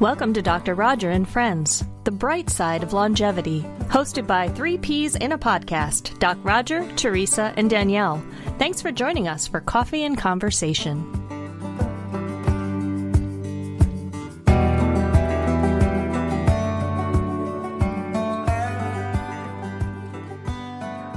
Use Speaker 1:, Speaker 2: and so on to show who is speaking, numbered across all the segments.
Speaker 1: Welcome to Dr. Roger and Friends, the bright side of longevity, hosted by three Ps in a podcast, Doc Roger, Teresa, and Danielle. Thanks for joining us for Coffee and Conversation.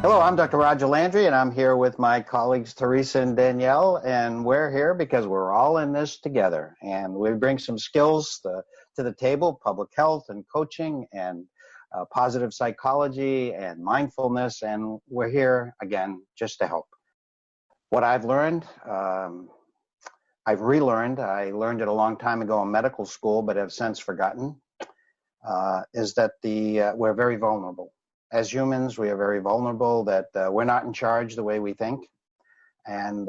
Speaker 2: Hello, I'm Dr. Roger Landry, and I'm here with my colleagues Teresa and Danielle, and we're here because we're all in this together, and we bring some skills to the table, public health and coaching and positive psychology and mindfulness, and we're here, again, just to help. What I've learned, I've relearned, I learned it a long time ago in medical school, but have since forgotten, is that we're very vulnerable. As humans, we are very vulnerable, that we're not in charge the way we think, and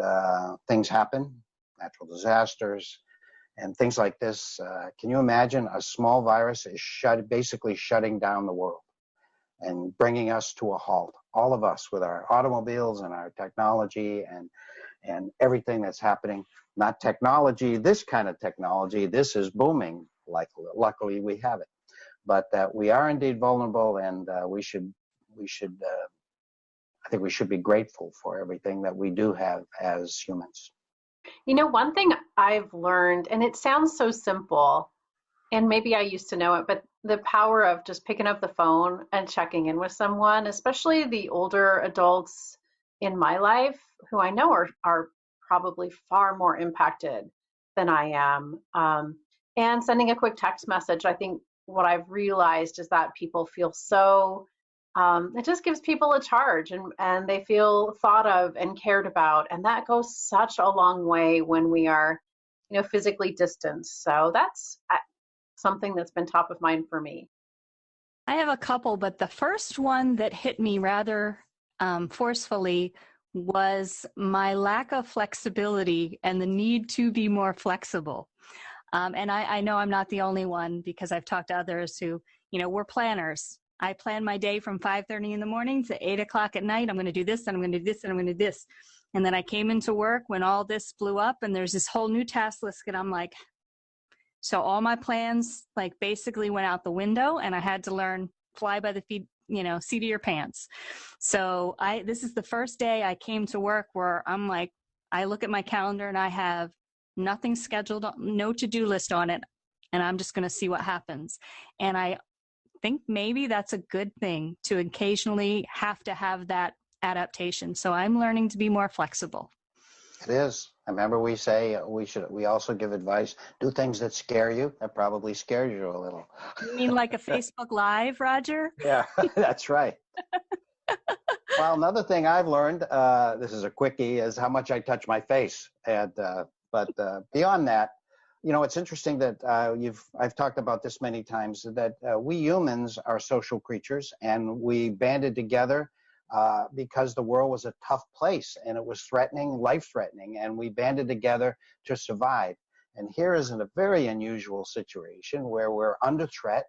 Speaker 2: things happen, natural disasters, and things like this. Can you imagine a small virus is basically shutting down the world and bringing us to a halt, all of us with our automobiles and our technology and everything that's happening. Not technology, this kind of technology, this is booming, luckily we have it. But that we are indeed vulnerable, and I think we should be grateful for everything that we do have as humans.
Speaker 3: You know, one thing I've learned, and it sounds so simple, and maybe I used to know it, but the power of just picking up the phone and checking in with someone, especially the older adults in my life, who I know are probably far more impacted than I am. And sending a quick text message, I think what I've realized is that people feel so, it just gives people a charge, and they feel thought of and cared about. And that goes such a long way when we are, physically distanced. So that's something that's been top of mind for me.
Speaker 1: I have a couple, but the first one that hit me rather forcefully was my lack of flexibility and the need to be more flexible. And I know I'm not the only one, because I've talked to others who, we're planners. I plan my day from 5:30 in the morning to 8 o'clock at night. I'm going to do this, and I'm going to do this, and I'm going to do this. And then I came into work when all this blew up, and there's this whole new task list, and I'm like, so all my plans basically went out the window, and I had to learn fly by the feet, seat of your pants. So this is the first day I came to work where I'm like, I look at my calendar and I have nothing scheduled, no to-do list on it, and I'm just going to see what happens. And I think maybe that's a good thing, to occasionally have to have that adaptation. So I'm learning to be more flexible.
Speaker 2: It is. I remember we say we also give advice, do things that scare you. That probably scared you a little.
Speaker 1: You mean like a Facebook Live, Roger?
Speaker 2: Yeah, that's right. Well, another thing I've learned, this is a quickie, is how much I touch my face. And but beyond that, it's interesting that I've talked about this many times, that we humans are social creatures, and we banded together because the world was a tough place and it was life-threatening, and we banded together to survive. And here is a very unusual situation where we're under threat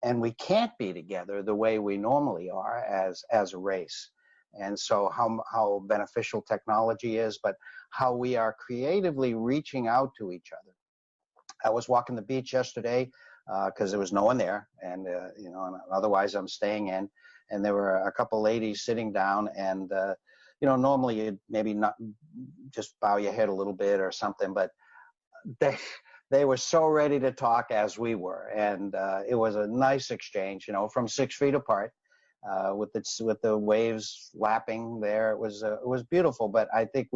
Speaker 2: and we can't be together the way we normally are as a race. And so how beneficial technology is, but how we are creatively reaching out to each other. I was walking the beach yesterday because there was no one there, and and otherwise I'm staying in. And there were a couple ladies sitting down, and normally you'd maybe not just bow your head a little bit or something, but they were so ready to talk as we were, and it was a nice exchange, from 6 feet apart, with the waves lapping there. It was beautiful. But I think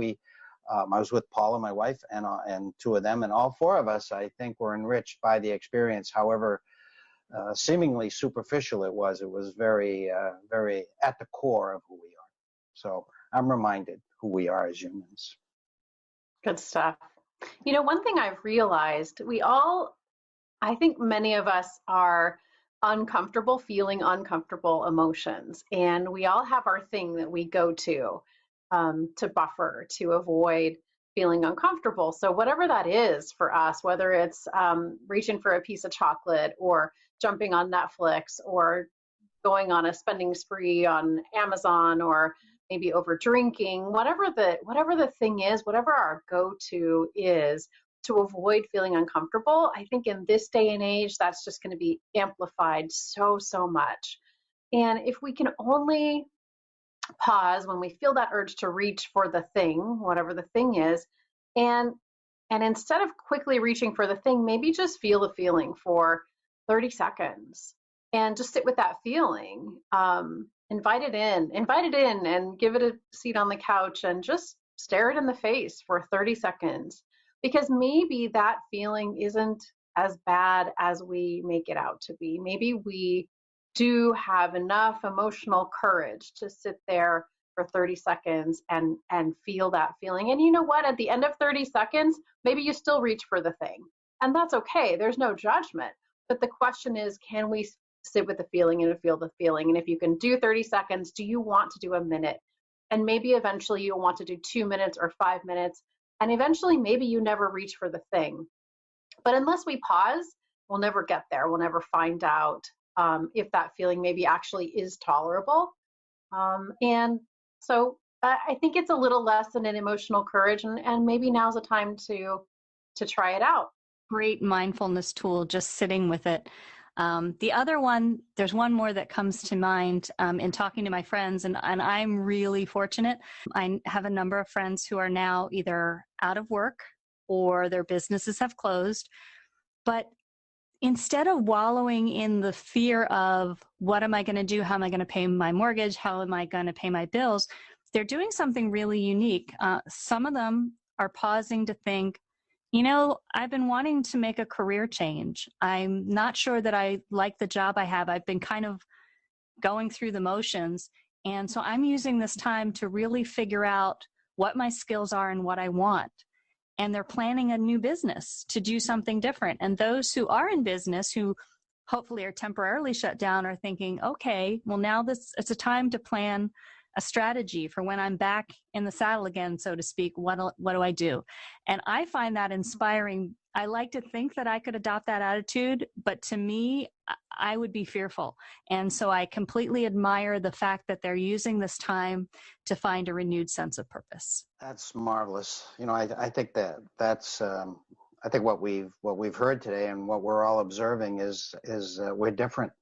Speaker 2: I was with Paula, my wife, and two of them, and all four of us, I think, were enriched by the experience. However seemingly superficial it was very, very at the core of who we are. So I'm reminded who we are as humans.
Speaker 3: Good stuff. One thing I've realized, I think many of us are feeling uncomfortable emotions, and we all have our thing that we go to buffer, to avoid feeling uncomfortable. So whatever that is for us, whether it's reaching for a piece of chocolate, or jumping on Netflix, or going on a spending spree on Amazon, or maybe over drinking, whatever the thing is, whatever our go-to is, to avoid feeling uncomfortable. I think in this day and age, that's just going to be amplified so, so much. And if we can only pause when we feel that urge to reach for the thing, whatever the thing is, and instead of quickly reaching for the thing, maybe just feel the feeling for 30 seconds and just sit with that feeling. Invite it in and give it a seat on the couch and just stare it in the face for 30 seconds. Because maybe that feeling isn't as bad as we make it out to be. Maybe we do have enough emotional courage to sit there for 30 seconds and feel that feeling. And you know what? At the end of 30 seconds, maybe you still reach for the thing. And that's okay. There's no judgment. But the question is, can we sit with the feeling and feel the feeling? And if you can do 30 seconds, do you want to do a minute? And maybe eventually you'll want to do 2 minutes or 5 minutes. And eventually maybe you never reach for the thing. But unless we pause, we'll never get there. We'll never find out if that feeling maybe actually is tolerable. And so I think it's a little lesson in emotional courage, and maybe now's the time to try it out.
Speaker 1: Great mindfulness tool, just sitting with it. The other one, there's one more that comes to mind in talking to my friends, and I'm really fortunate. I have a number of friends who are now either out of work or their businesses have closed. But instead of wallowing in the fear of what am I going to do, how am I going to pay my mortgage, how am I going to pay my bills, they're doing something really unique. Some of them are pausing to think, you know, I've been wanting to make a career change. I'm not sure that I like the job I have. I've been kind of going through the motions. And so I'm using this time to really figure out what my skills are and what I want. And they're planning a new business to do something different. And those who are in business, who hopefully are temporarily shut down, are thinking, okay, well, now it's a time to plan a strategy for when I'm back in the saddle again, so to speak. What do I do? And I find that inspiring. I like to think that I could adopt that attitude, but to me, I would be fearful. And so I completely admire the fact that they're using this time to find a renewed sense of purpose.
Speaker 2: That's marvelous. You know, I think that's I think what we've heard today and what we're all observing is we're different.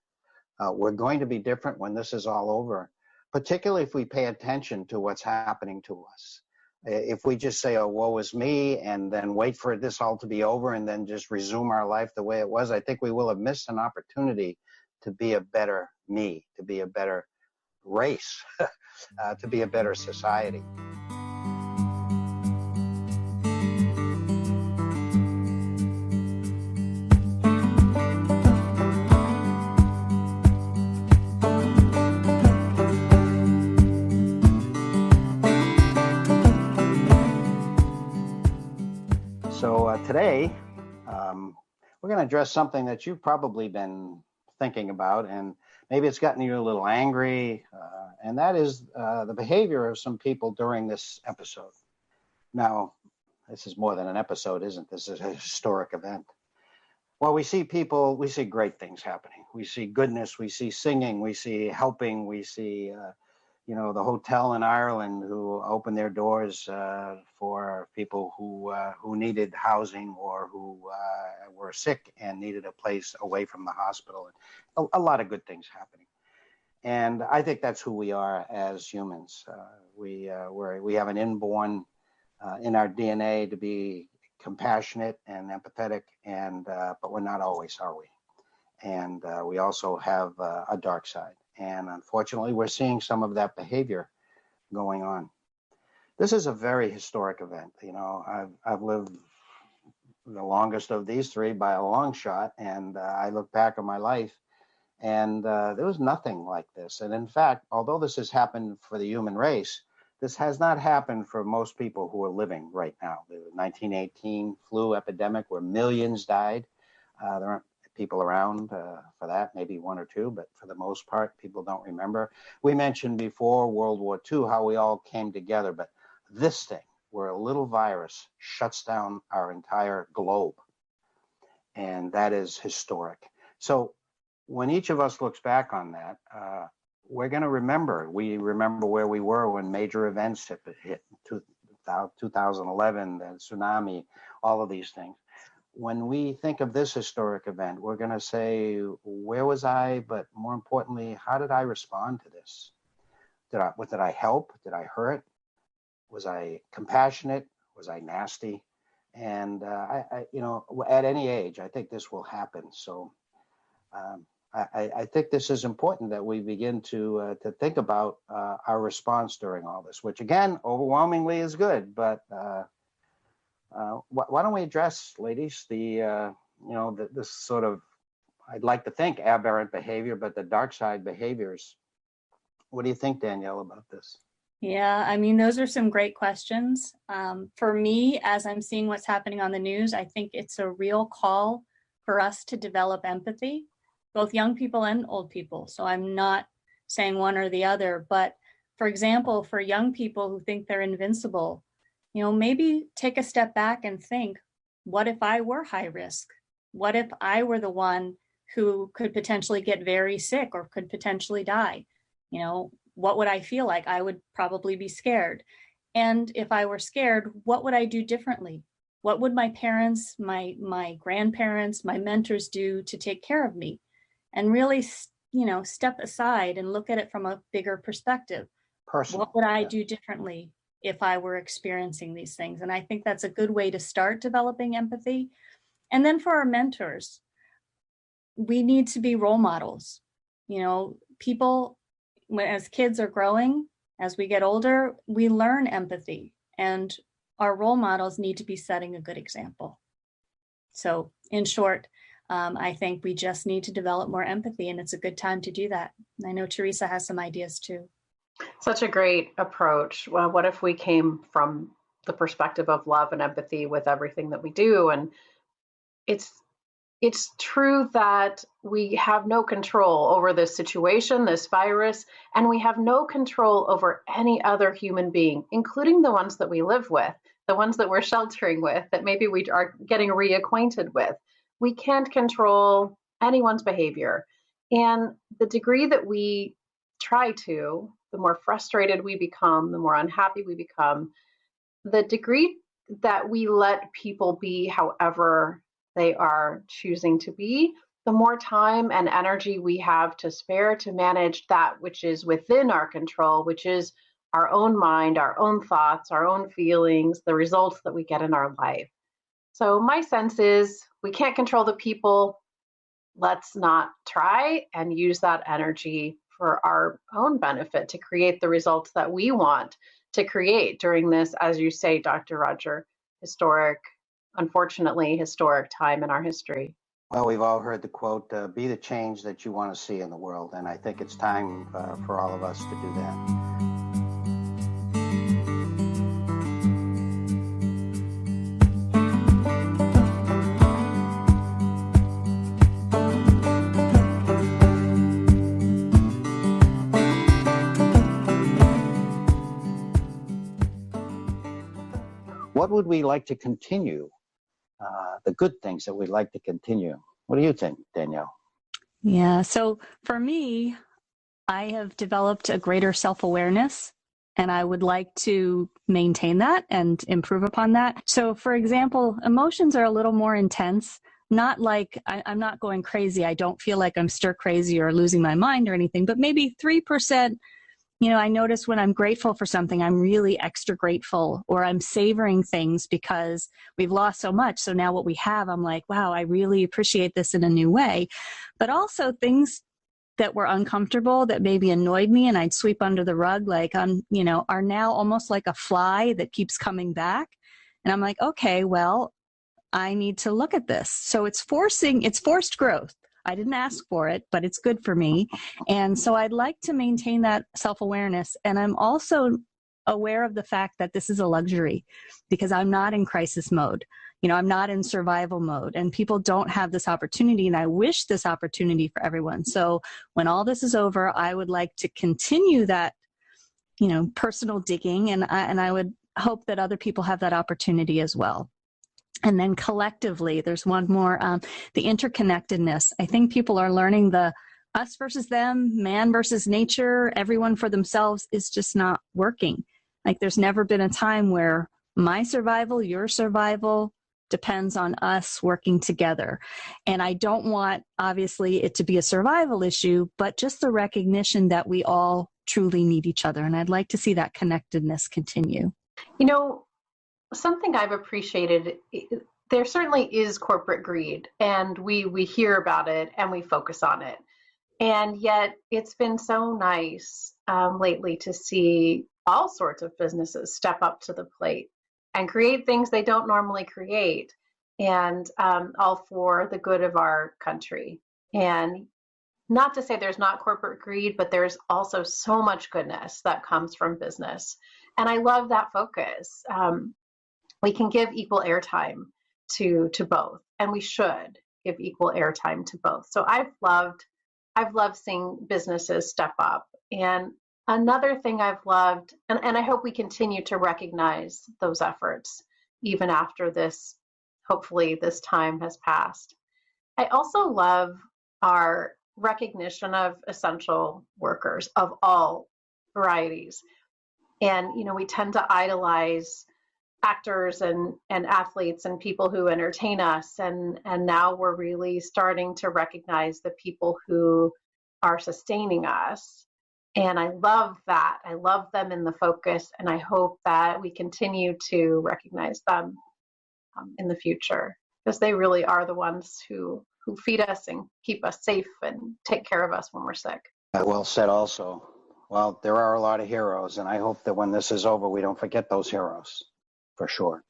Speaker 2: We're going to be different when this is all over, particularly if we pay attention to what's happening to us. If we just say, oh, woe is me, and then wait for this all to be over and then just resume our life the way it was, I think we will have missed an opportunity to be a better me, to be a better race, to be a better society. So today, we're going to address something that you've probably been thinking about, and maybe it's gotten you a little angry, and that is the behavior of some people during this episode. Now, this is more than an episode, isn't this? This is a historic event. Well, we see people, we see great things happening. We see goodness, we see singing, we see helping, we see the hotel in Ireland who opened their doors for people who needed housing or who were sick and needed a place away from the hospital. A lot of good things happening. And I think that's who we are as humans. We have an inborn in our DNA to be compassionate and empathetic, but we're not always, are we? And we also have a dark side. And unfortunately, we're seeing some of that behavior going on. This is a very historic event. You know, I've lived the longest of these three by a long shot, and I look back on my life, and there was nothing like this. And in fact, although this has happened for the human race, this has not happened for most people who are living right now. The 1918 flu epidemic, where millions died. There aren't people around for that, maybe one or two, but for the most part, people don't remember. We mentioned before World War II, how we all came together, but this thing, where a little virus shuts down our entire globe, and that is historic. So when each of us looks back on that, we're going to remember. We remember where we were when major events hit 2011, the tsunami, all of these things. When we think of this historic event, we're going to say, where was I? But more importantly, how did I respond to this? Did I help? Did I hurt? Was I compassionate? Was I nasty? And at any age, I think this will happen. So I think this is important that we begin to think about our response during all this, which again, overwhelmingly is good. But why don't we address, ladies, this sort of, I'd like to think aberrant behavior, but the dark side behaviors. What do you think, Danielle, about this?
Speaker 1: Yeah, I mean, those are some great questions. For me, as I'm seeing what's happening on the news, I think it's a real call for us to develop empathy, both young people and old people. So I'm not saying one or the other, but for example, for young people who think they're invincible, maybe take a step back and think, what if I were high risk? What if I were the one who could potentially get very sick or could potentially die? What would I feel like? I would probably be scared. And if I were scared, what would I do differently? What would my parents, my grandparents, my mentors do to take care of me? And really, step aside and look at it from a bigger perspective.
Speaker 2: Personal.
Speaker 1: What would I do differently if I were experiencing these things? And I think that's a good way to start developing empathy. And then for our mentors, we need to be role models. People, as kids are growing, as we get older, we learn empathy, and our role models need to be setting a good example. So in short, I think we just need to develop more empathy, and it's a good time to do that. I know Teresa has some ideas too.
Speaker 3: Such a great approach. Well, what if we came from the perspective of love and empathy with everything that we do? And it's true that we have no control over this situation, this virus, and we have no control over any other human being, including the ones that we live with, the ones that we're sheltering with, that maybe we are getting reacquainted with. We can't control anyone's behavior. And the degree that we try to, the more frustrated we become, the more unhappy we become, the degree that we let people be however they are choosing to be, the more time and energy we have to spare to manage that which is within our control, which is our own mind, our own thoughts, our own feelings, the results that we get in our life. So my sense is we can't control the people. Let's not try and use that energy for our own benefit to create the results that we want to create during this, as you say, Dr. Roger, unfortunately historic time in our history.
Speaker 2: Well, we've all heard the quote, be the change that you want to see in the world. And I think it's time for all of us to do that. What would we like to continue? The good things that we'd like to continue. What do you think, Danielle?
Speaker 1: Yeah, so for me, I have developed a greater self-awareness, and I would like to maintain that and improve upon that. So for example, emotions are a little more intense, not like I'm not going crazy. I don't feel like I'm stir crazy or losing my mind or anything, but maybe 3%. I notice when I'm grateful for something, I'm really extra grateful, or I'm savoring things because we've lost so much. So now what we have, I'm like, wow, I really appreciate this in a new way. But also things that were uncomfortable, that maybe annoyed me and I'd sweep under the rug, like, are now almost like a fly that keeps coming back. And I'm like, okay, well, I need to look at this. So it's forced growth. I didn't ask for it, but it's good for me. And so I'd like to maintain that self-awareness. And I'm also aware of the fact that this is a luxury because I'm not in crisis mode. I'm not in survival mode, and people don't have this opportunity. And I wish this opportunity for everyone. So when all this is over, I would like to continue that, personal digging. And I would hope that other people have that opportunity as well. And then collectively, there's one more, the interconnectedness. I think people are learning the us versus them, man versus nature, everyone for themselves is just not working. Like there's never been a time where My survival, your survival depends on us working together. And I don't want, obviously, it to be a survival issue, but just the recognition that we all truly need each other. And I'd like to see that connectedness continue.
Speaker 3: You know, something I've appreciated, there certainly is corporate greed, and we hear about it and we focus on it. And yet it's been so nice lately to see all sorts of businesses step up to the plate and create things they don't normally create, and all for the good of our country. And not to say there's not corporate greed, but there's also so much goodness that comes from business. And I love that focus. We can give equal airtime to both, and we should give equal airtime to both. So I've loved seeing businesses step up. And another thing I've loved, and I hope we continue to recognize those efforts even after this, hopefully this time has passed. I also love our recognition of essential workers of all varieties. And, you know, we tend to idolize actors and athletes and people who entertain us. And now we're really starting to recognize the people who are sustaining us. And I love that. I love them in the focus. And I hope that we continue to recognize them in the future, because they really are the ones who feed us and keep us safe and take care of us when we're sick.
Speaker 2: Well said also. Well, there are a lot of heroes, and I hope that when this is over, we don't forget those heroes, for sure.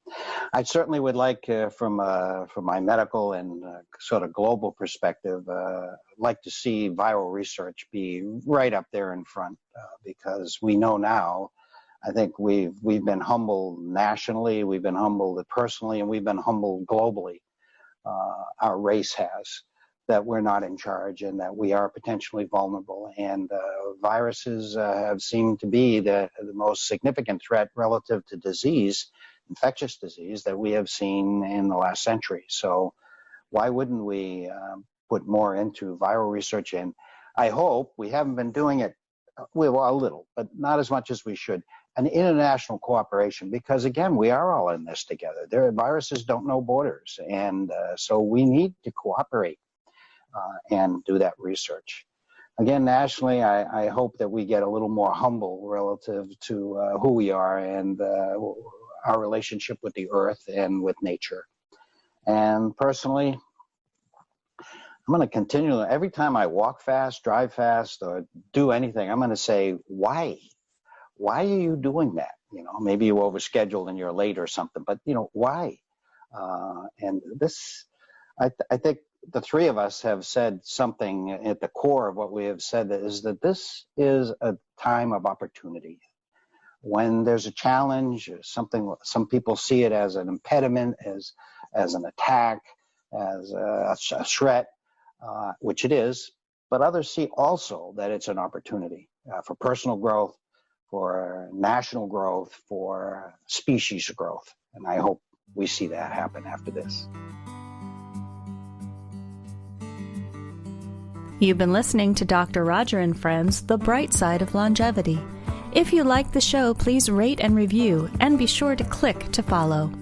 Speaker 2: I certainly would like, from my medical and sort of global perspective, like to see viral research be right up there in front, because we know now, I think we've been humbled nationally, we've been humbled personally, and we've been humbled globally. Our race has, that we're not in charge and that we are potentially vulnerable. And viruses have seemed to be the most significant threat relative to disease, infectious disease, that we have seen in the last century. So why wouldn't we put more into viral research? And I hope, we haven't been doing it, well, a little, but not as much as we should, an international cooperation, because again, we are all in this together. Viruses don't know borders, and so we need to cooperate and do that research. Again, nationally, I hope that we get a little more humble relative to who we are and our relationship with the earth and with nature. And personally, I'm going to continue, every time I walk fast, drive fast, or do anything, I'm going to say, why? Why are you doing that? You know, maybe you overscheduled and you're late or something, but you know, why? And this, I think the three of us have said something at the core of what we have said, is that this is a time of opportunity. When there's a challenge, something, some people see it as an impediment, as an attack, as a threat, which it is, but others see also that it's an opportunity for personal growth, for national growth, for species growth. And I hope we see that happen after this.
Speaker 1: You've been listening to Dr. Roger and Friends, The Bright Side of Longevity. If you like the show, please rate and review, and be sure to click to follow.